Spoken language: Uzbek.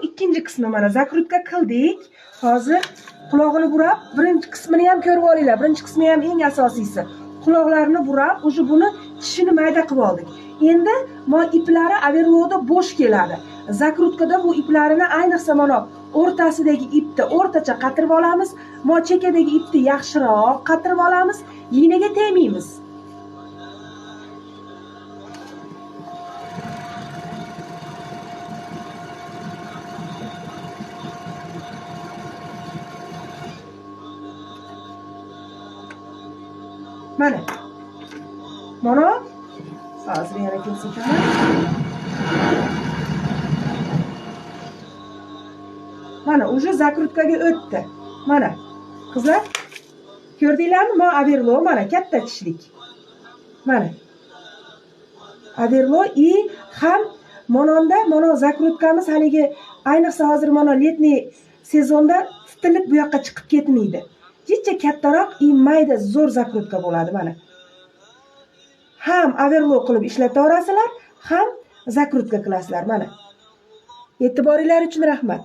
ikkinchi qismi. Mana zakrutka qildik. Hozir quloqini burab, birinchi qismini ham ko'rib olinglar. Birinchi qismi ham eng asosiysi. Quloqlarini burab, o'sha buni tishini mayda qilib oldik. Endi mana iplari overlockda bo'sh keladi. Zakrutkada bu iplarini ayniqsa mana o'rtasidagi ipni o'rtacha qatirib olamiz. Mana chekadagi ipni yaxshiroq qatirib olamiz. Linaga tegmaymiz. Mana hozir yana ko'rsataman. Mana o'sha zakrutkaga o'tdi. Mana qizlar ko'rdinglarmi? Mana overlock, mana katta tishlik. Mana overlock и ham mononda mana zakrutkamiz haligi ayniqsa hozir mana letniy sezonda titilib bu yoqqa chiqib ketmaydi. Jicha kattaroq и mayda zo'r zakrutka bo'ladi mana. Ham overlock qilib ishlataverasizlar, ham zakrutka qilasizlar mana. E'tiboringiz uchun rahmat.